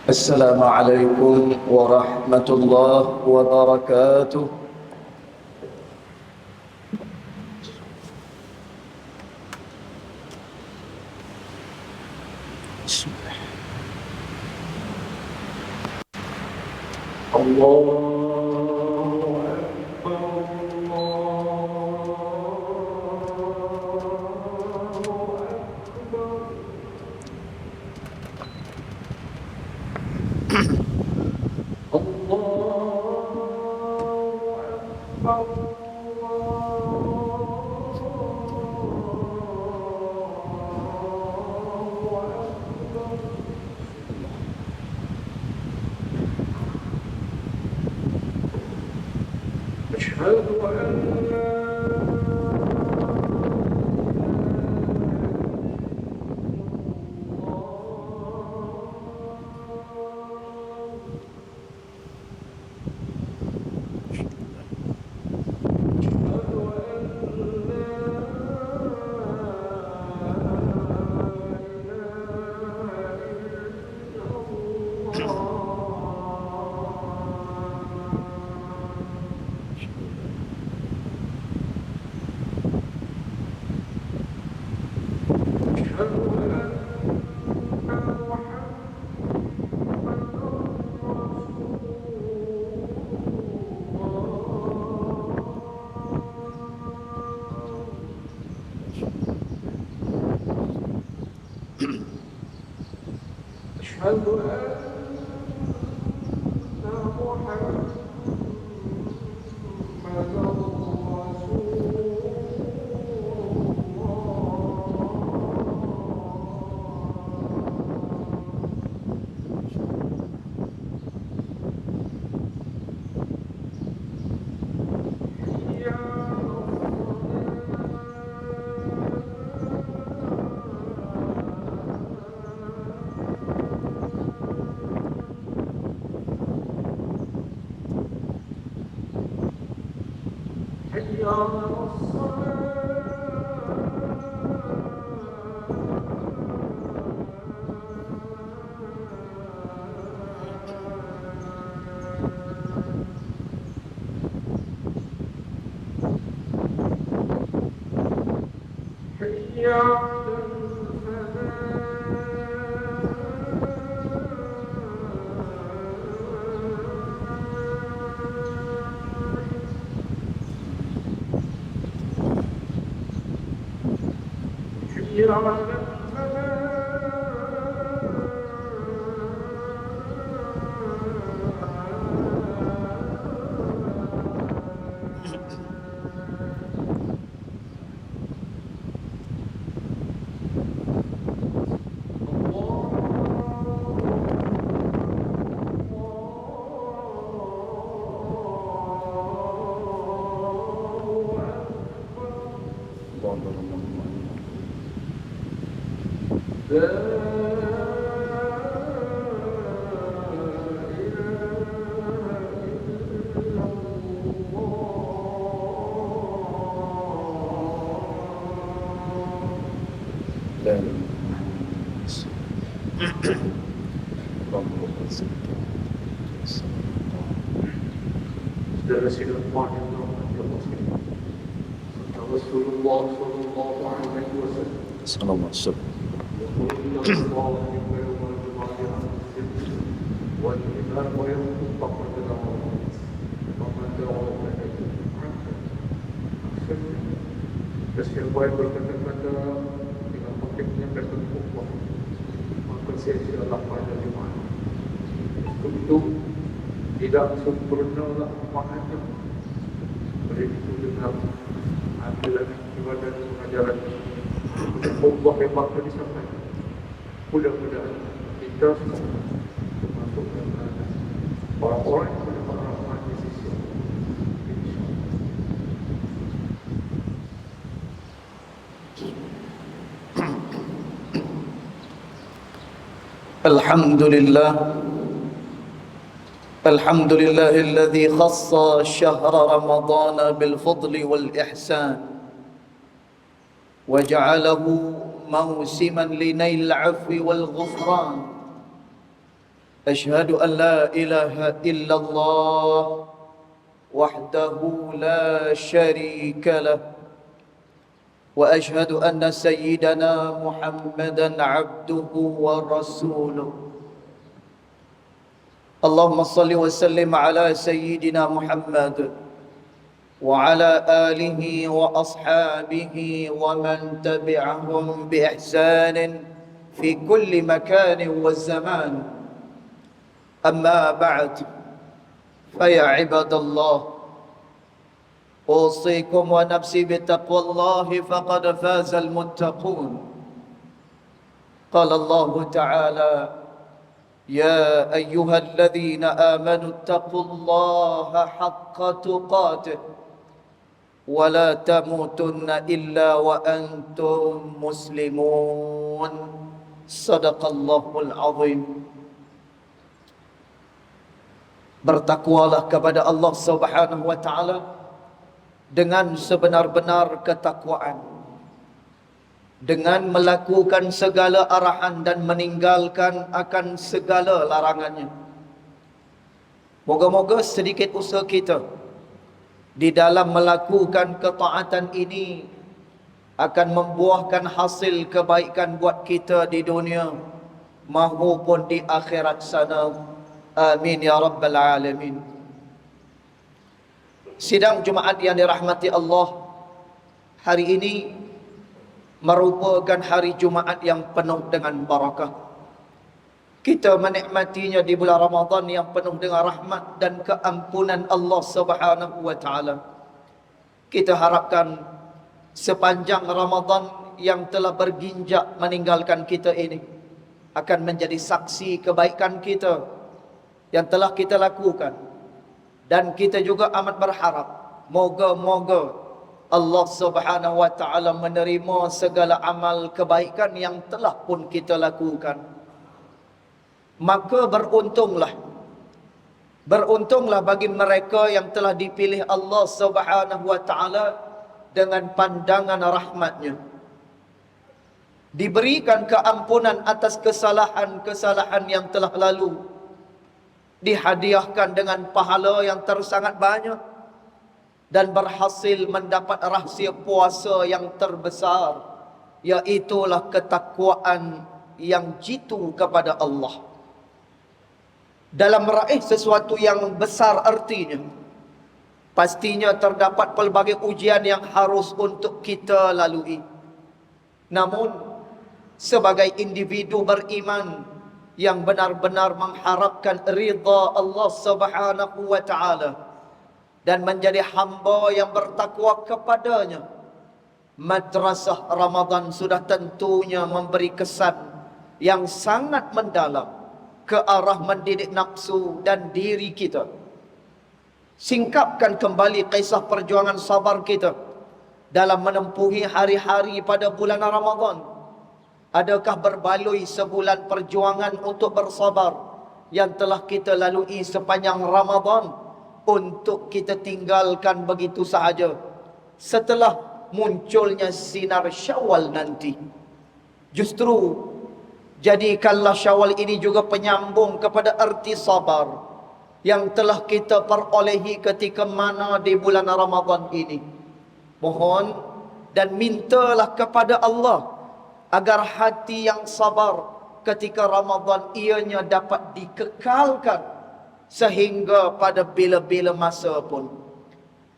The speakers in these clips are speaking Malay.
السلام عليكم ورحمة الله وبركاته. الله أكبر. أشهد أن أشهد أن محمدًا حي على Rasulullah sallallahu alaihi wasallam. Sallallahu alaihi wasallam. Siapa yang berkata-kata dengan motifnya kata Allah, maka saya silalah pada dimana. Untuk tidak sempurnalah pemahaman. Begitu dengar ambilan ibadah dan pengajaran Allah hebat tadi sampai. Mudah-mudahan kita semua termasuk orang-orang yang mendapat rahmat di sisi Allah. Alhamdulillah. الحمد لله الذي خص شهر رمضان بالفضل والإحسان وجعله موسما لنيل العفو والغفران أشهد أن لا إله إلا الله وحده لا شريك له وأشهد أن سيدنا محمدا عبده ورسوله اللهم صل وسلم على سيدنا محمد وعلى آله وأصحابه ومن تبعهم بإحسان في كل مكان والزمان أما بعد فيا عباد الله أوصيكم ونفسي بتقوى الله فقد فاز المتقون قال الله تعالى يا أيها الذين آمنوا اتقوا الله حق تقاته ولا تموتن إلا وأنتم مسلمون صدق الله العظيم. Bertakwalah kepada Allah Subhanahu wa taala dengan sebenar-benar ketakwaan, dengan melakukan segala arahan dan meninggalkan akan segala larangannya. Moga-moga sedikit usaha kita di dalam melakukan ketaatan ini akan membuahkan hasil kebaikan buat kita di dunia maupun di akhirat sana. Amin ya rabbal alamin. Sidang Jumaat yang dirahmati Allah, hari ini merupakan hari Jumaat yang penuh dengan barakah. Kita menikmatinya di bulan Ramadan yang penuh dengan rahmat dan keampunan Allah Subhanahu wa taala. Kita harapkan sepanjang Ramadan yang telah berginjak meninggalkan kita ini akan menjadi saksi kebaikan kita yang telah kita lakukan. Dan kita juga amat berharap moga-moga Allah Subhanahu wa taala menerima segala amal kebaikan yang telah pun kita lakukan. Maka beruntunglah bagi mereka yang telah dipilih Allah Subhanahu wa taala dengan pandangan rahmatnya, diberikan keampunan atas kesalahan-kesalahan yang telah lalu, dihadiahkan dengan pahala yang tersangat banyak, dan berhasil mendapat rahsia puasa yang terbesar, iaitulah ketakwaan yang jitu kepada Allah. Dalam meraih sesuatu yang besar artinya, pastinya terdapat pelbagai ujian yang harus untuk kita lalui. Namun, sebagai individu beriman yang benar-benar mengharapkan ridha Allah Subhanahu wa taala dan menjadi hamba yang bertakwa kepadanya, madrasah Ramadan sudah tentunya memberi kesan yang sangat mendalam ke arah mendidik nafsu dan diri kita. Singkapkan kembali kisah perjuangan sabar kita dalam menempuhi hari-hari pada bulan Ramadan. Adakah berbaloi sebulan perjuangan untuk bersabar yang telah kita lalui sepanjang Ramadan untuk kita tinggalkan begitu sahaja setelah munculnya sinar Syawal nanti? Justru jadikanlah Syawal ini juga penyambung kepada arti sabar yang telah kita perolehi ketika mana di bulan Ramadan ini. Mohon dan mintalah kepada Allah agar hati yang sabar ketika Ramadan ianya dapat dikekalkan sehingga pada bila-bila masa pun.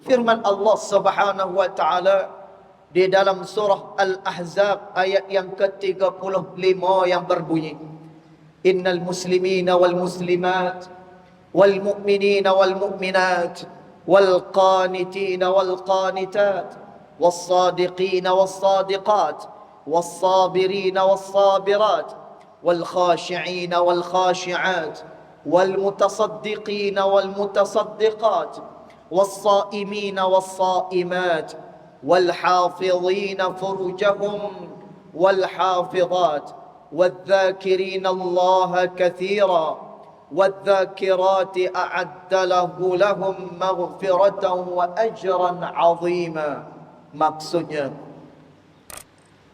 Firman Allah Subhanahu wa taala di dalam surah Al-Ahzab ayat yang ke-35 yang berbunyi, Innal muslimina wal muslimat wal mu'minina wal mu'minat wal qanitina wal qanitat was sadiqina was sadiqat والصابرين والصابرات والخاشعين والخاشعات والمتصدقين والمتصدقات والصائمين والصائمات والحافظين فروجهم والحافظات والذاكرين الله كثيرا والذاكرات أعد لهم مغفرة وأجرا عظيما. Maksudnya,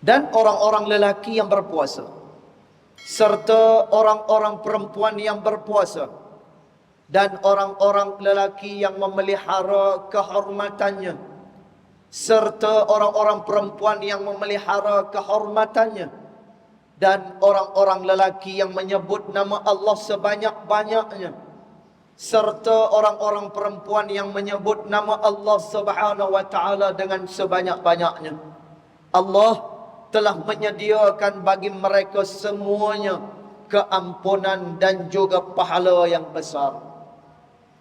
dan orang-orang lelaki yang berpuasa serta orang-orang perempuan yang berpuasa dan orang-orang lelaki yang memelihara kehormatannya, serta orang-orang perempuan yang memelihara kehormatannya, dan orang-orang lelaki yang menyebut nama Allah sebanyak-banyaknya, serta orang-orang perempuan yang menyebut nama Allah Subhanahu wa taala dengan sebanyak-banyaknya. Allah telah menyediakan bagi mereka semuanya keampunan dan juga pahala yang besar.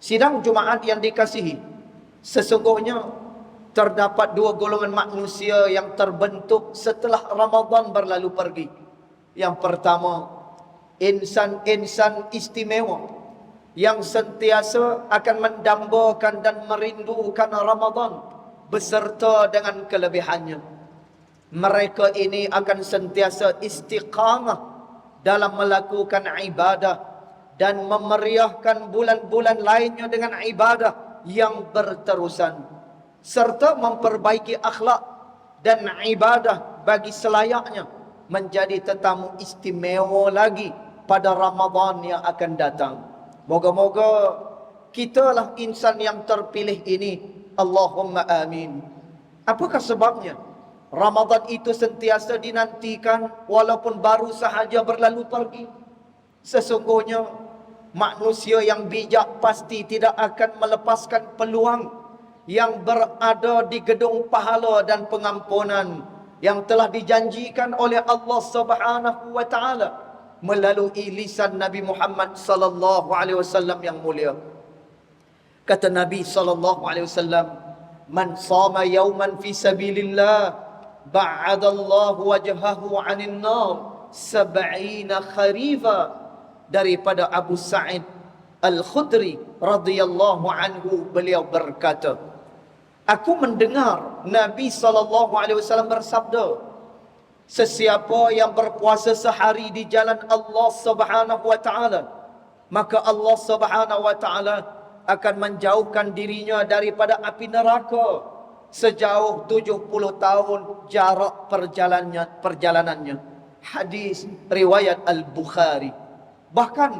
Sidang Jumaat yang dikasihi, sesungguhnya terdapat dua golongan manusia yang terbentuk setelah Ramadan berlalu pergi. Yang pertama, insan-insan istimewa yang sentiasa akan mendambakan dan merindukan Ramadan beserta dengan kelebihannya. Mereka ini akan sentiasa istiqamah dalam melakukan ibadah dan memeriahkan bulan-bulan lainnya dengan ibadah yang berterusan, serta memperbaiki akhlak dan ibadah bagi selayaknya menjadi tetamu istimewa lagi pada Ramadan yang akan datang. Moga-moga kitalah insan yang terpilih ini. Allahumma amin. Apakah sebabnya Ramadan itu sentiasa dinantikan walaupun baru sahaja berlalu pergi? Sesungguhnya manusia yang bijak pasti tidak akan melepaskan peluang yang berada di gedung pahala dan pengampunan yang telah dijanjikan oleh Allah Subhanahu wa taala melalui lisan Nabi Muhammad sallallahu alaihi wasallam yang mulia. Kata Nabi sallallahu alaihi wasallam, "Man shama yawman fi sabilillah ba'adallahu wajhahu 'anil nar 70 kharifa." Daripada Abu Sa'id Al-Khudri radhiyallahu anhu, beliau berkata, aku mendengar Nabi SAW bersabda, sesiapa yang berpuasa sehari di jalan Allah Subhanahu wa taala, maka Allah Subhanahu wa taala akan menjauhkan dirinya daripada api neraka sejauh 70 tahun jarak perjalanannya. Hadis riwayat Al-Bukhari. Bahkan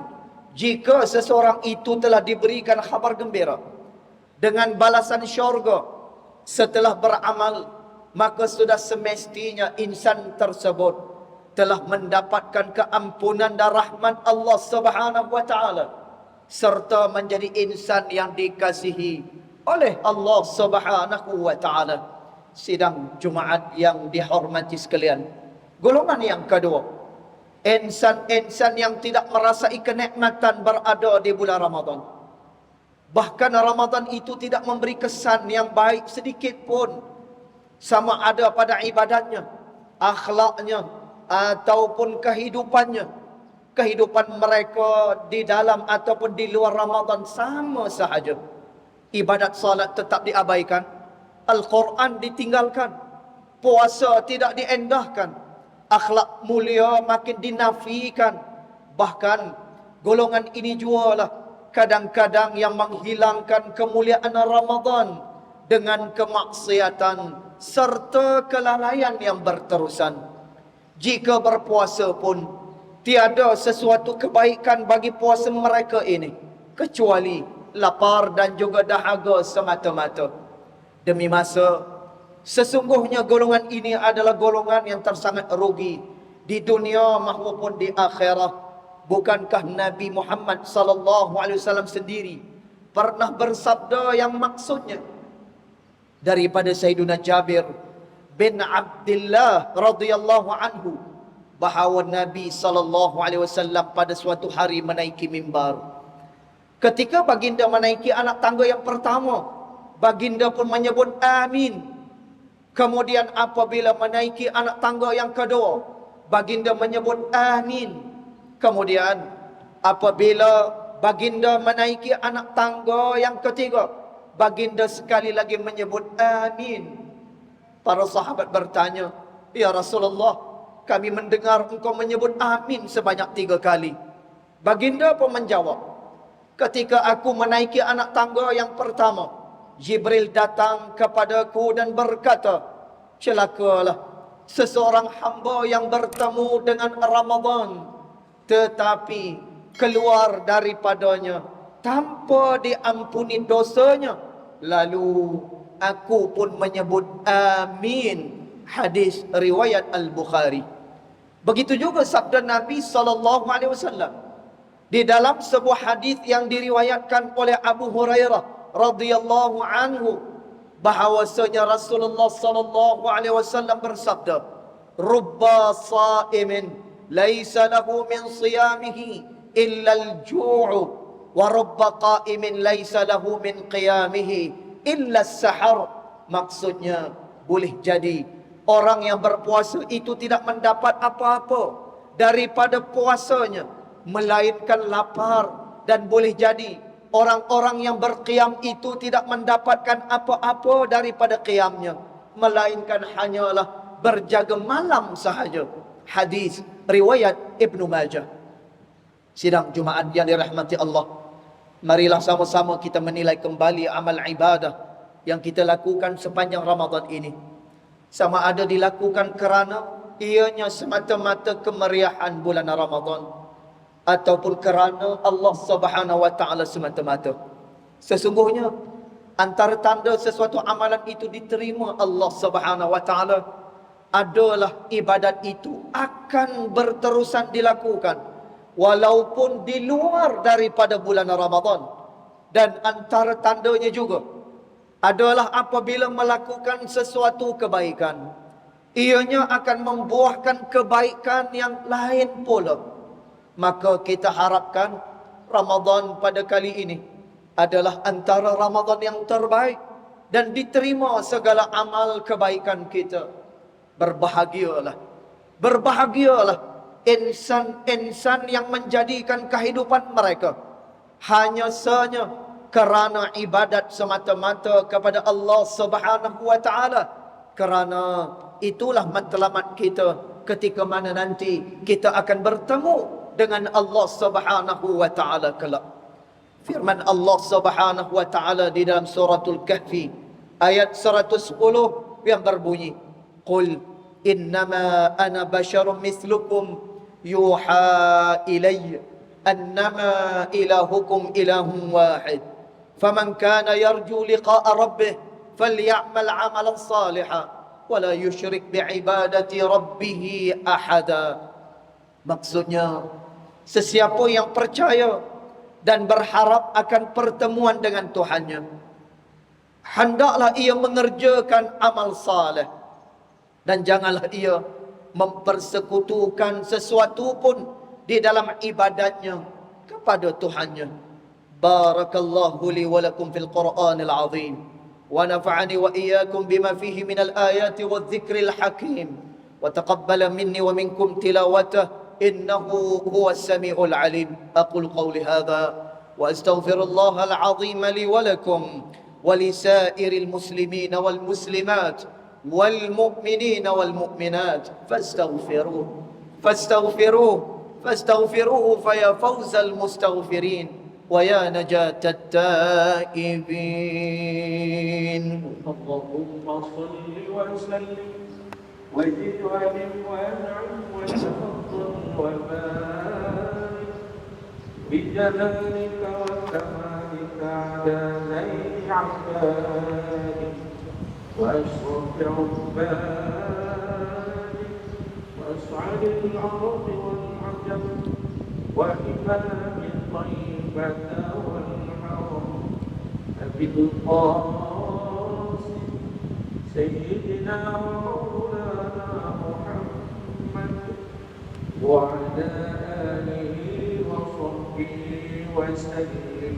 jika seseorang itu telah diberikan khabar gembira dengan balasan syurga setelah beramal, maka sudah semestinya insan tersebut telah mendapatkan keampunan dan rahmat Allah Subhanahu wa taala serta menjadi insan yang dikasihi oleh Allah Subhanahu wa taala. Sidang Jumaat yang dihormati sekalian, golongan yang kedua, insan-insan yang tidak merasai kenikmatan berada di bulan Ramadan. Bahkan Ramadan itu tidak memberi kesan yang baik sedikit pun, sama ada pada ibadatnya, akhlaknya, ataupun kehidupannya. Kehidupan mereka di dalam ataupun di luar Ramadan sama sahaja. Ibadat salat tetap diabaikan, Al-Quran ditinggalkan, puasa tidak diendahkan, akhlak mulia makin dinafikan. Bahkan golongan ini jualah kadang-kadang yang menghilangkan kemuliaan Ramadan dengan kemaksiatan serta kelalaian yang berterusan. Jika berpuasa pun tiada sesuatu kebaikan bagi puasa mereka ini kecuali lapar dan juga dahaga semata-mata. Demi masa, sesungguhnya golongan ini adalah golongan yang tersangat rugi di dunia maupun di akhirat. Bukankah Nabi Muhammad sallallahu alaihi wasallam sendiri pernah bersabda yang maksudnya daripada Sayyidina Jabir bin Abdullah radhiyallahu anhu, bahawa Nabi sallallahu alaihi wasallam pada suatu hari menaiki mimbar. Ketika baginda menaiki anak tangga yang pertama, baginda pun menyebut amin. Kemudian apabila menaiki anak tangga yang kedua, baginda menyebut amin. Kemudian apabila baginda menaiki anak tangga yang ketiga, baginda sekali lagi menyebut amin. Para sahabat bertanya, ya Rasulullah, kami mendengar engkau menyebut amin sebanyak 3 kali. Baginda pun menjawab, ketika aku menaiki anak tangga yang pertama, Jibril datang kepadaku dan berkata, celakalah seseorang hamba yang bertemu dengan Ramadan tetapi keluar daripadanya tanpa diampuni dosanya, lalu aku pun menyebut amin. Hadis riwayat Al-Bukhari. Begitu juga sabda Nabi SAW di dalam sebuah hadis yang diriwayatkan oleh Abu Hurairah radhiyallahu anhu, bahawasanya Rasulullah sallallahu alaihi wasallam bersabda, "Rubba sha'imin laisa lahu min siyamihi illa al-ju'u, wa rubba qa'imin laisa lahu min qiyamihi illa as-sahar." Maksudnya, boleh jadi orang yang berpuasa itu tidak mendapat apa-apa daripada puasanya melainkan lapar, dan boleh jadi orang-orang yang berqiyam itu tidak mendapatkan apa-apa daripada qiyamnya melainkan hanyalah berjaga malam sahaja. Hadis riwayat Ibnu Majah. Sidang Jumaat yang dirahmati Allah, marilah sama-sama kita menilai kembali amal ibadah yang kita lakukan sepanjang Ramadan ini. Sama ada dilakukan kerana ianya semata-mata kemeriahan bulan Ramadan, ataupun kerana Allah Subhanahu wa taala semata-mata. Sesungguhnya antara tanda sesuatu amalan itu diterima Allah Subhanahu wa taala adalah ibadat itu akan berterusan dilakukan walaupun di luar daripada bulan Ramadan. Dan antara tandanya juga adalah apabila melakukan sesuatu kebaikan, ianya akan membuahkan kebaikan yang lain pula. Maka kita harapkan Ramadan pada kali ini adalah antara Ramadan yang terbaik dan diterima segala amal kebaikan kita. Berbahagialah, berbahagialah insan-insan yang menjadikan kehidupan mereka hanya sahaja kerana ibadat semata-mata kepada Allah Subhanahu wa taala. Kerana itulah matlamat kita ketika mana nanti kita akan bertemu dengan Allah Subhanahu wa taala kelak. Firman Allah Subhanahu wa taala di dalam suratul Kahfi ayat 110 yang berbunyi, "Qul innama ana basyarum mithlukum yuha ilayya annama ilahukum ilahun wahid. Faman kana yarju liqa'a rabbih falyamal 'amalan salihan wa la yusyrik bi'ibadati rabbih ahada." Maksudnya, sesiapa yang percaya dan berharap akan pertemuan dengan Tuhannya, hendaklah ia mengerjakan amal saleh dan janganlah ia mempersekutukan sesuatu pun di dalam ibadatnya kepada Tuhannya. Barakallahu li wa lakum fil Qur'anil azim wa nafa'ani wa iyyakum bima fihi minal ayati wadh-dhikril hakim wa taqabbala minni wa minkum tilawatahu innahu huwas samiul alim. Aqul qawli hadha wa astaghfirullahal azim li wa lakum wa lisairil muslimina wal muslimat wal mu'minina wal mu'minat fastaghfiruhu fa ya fawzal mustaghfirin wa ya najatat taibin. Allahumma salli wa sallim wajid wa alim wa an'am wa tafaddal wa barik bi jalalika wa kamalika ala zaini 'abadika wa ashraf 'ubadika wa as'adil ardi wal 'ajam wa imamil tayyibata wal haram abil qasim sayyidina maulana Muhammad wa ala alihi wa sahbihi wa sallim.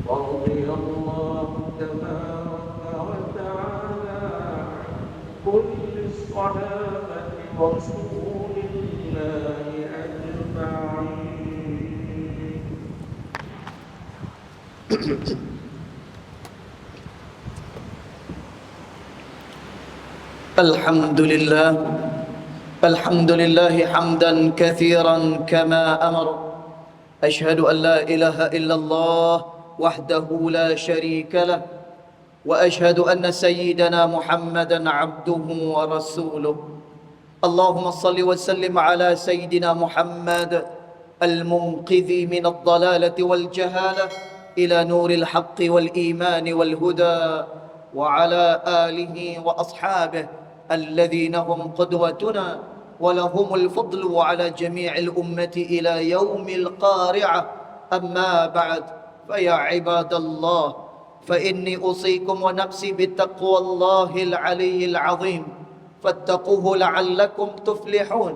Radiyallahu tabaraka wa ta'ala kulli sahabati rasulillahi ajma'in. Alhamdulillah, alhamdulillah hamdan kathiran kama amar. Ashhadu an la ilaha illallah wahdahu la sharika lah wa ashhadu anna sayyidana Muhammadan abduhu wa rasuluh. Allahumma salli wa sallim ala sayyidina Muhammad المنقذ من الضلالة والجهالة إلى نور الحق والإيمان والهدى، وعلى آله وأصحابه الذين هم قدوتنا ولهم الفضل على جميع الأمة إلى يوم القارعة. أما بعد، فيا عباد الله، فإني أوصيكم ونفسي بتقوى الله العلي العظيم، فاتقوه لعلكم تفلحون.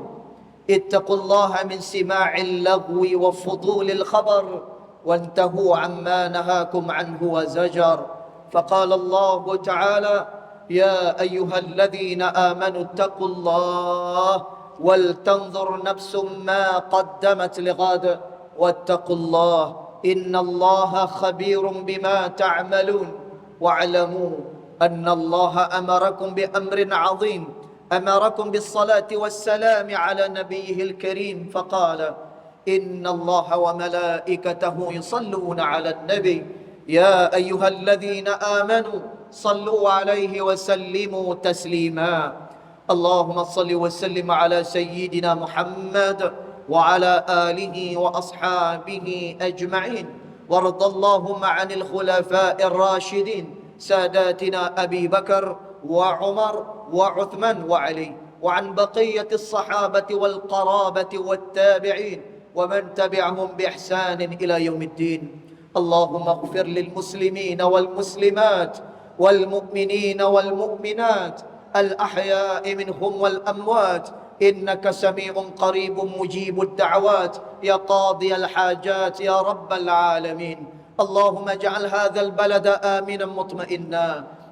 اتقوا الله من سماع اللغو وفضول الخبر، وانتهوا عما نهاكم عنه وزجر. فقال الله تعالى: يا أيها الذين آمنوا اتقوا الله ولتنظر نفس ما قدمت لغد واتقوا الله إن الله خبير بما تعملون. واعلموا أن الله أمركم بأمر عظيم، أمركم بالصلاة والسلام على نبيه الكريم، فقال: إن الله وملائكته يصلون على النبي يا أيها الذين آمنوا صلوا عليه وسلموا تسليما. اللهم صل وسلم على سيدنا محمد وعلى آله وأصحابه أجمعين، وارض اللهم عن الخلفاء الراشدين ساداتنا أبي بكر وعمر وعثمان وعلي، وعن بقية الصحابة والقرابة والتابعين ومن تبعهم بإحسان إلى يوم الدين. اللهم اغفر للمسلمين والمسلمات والمؤمنين والمؤمنات الأحياء منهم والأموات، إنك سميع قريب مجيب الدعوات يا قاضي الحاجات يا رب العالمين. اللهم اجعل هذا البلد آمنا مطمئنا.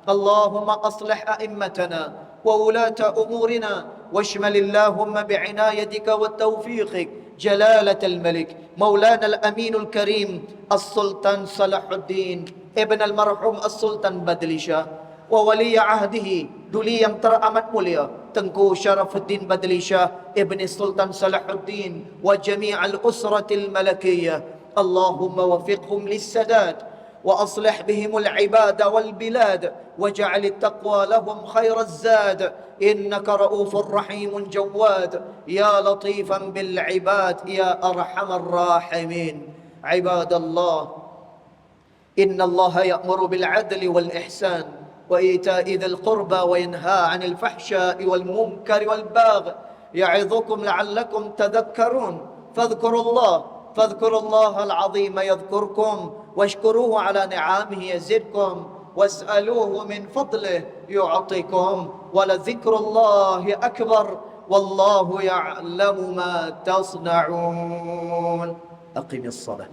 اللهم أصلح أئمتنا وولاة أمورنا، واشمل اللهم بعنايتك وتوفيقك جلالة الملك مولانا الأمين الكريم السلطان صلاح الدين ابن المرحوم السلطان Badli Shah, وولي عهده duli yang teramat mulia Tengku Sharafuddin Badli Shah ibn Sultan Salahuddin wa jami'al usratil malakiyah. Allahumma wafiqhum lissadad وأصلح بهم العباد والبلاد واجعل التقوى لهم خير الزاد، إنك رؤوف رحيم جواد يا لطيفا بالعباد يا أرحم الراحمين. عباد الله، إن الله يأمر بالعدل والإحسان وإيتاء ذي القربى وينهى عن الفحشاء والمنكر والبغي يعظكم لعلكم تذكرون. فاذكروا الله العظيم يذكركم، واشكروه على نعمه يزدكم، واسألوه من فضله يعطيكم، ولذكر الله أكبر والله يعلم ما تصنعون. أقم الصلاة.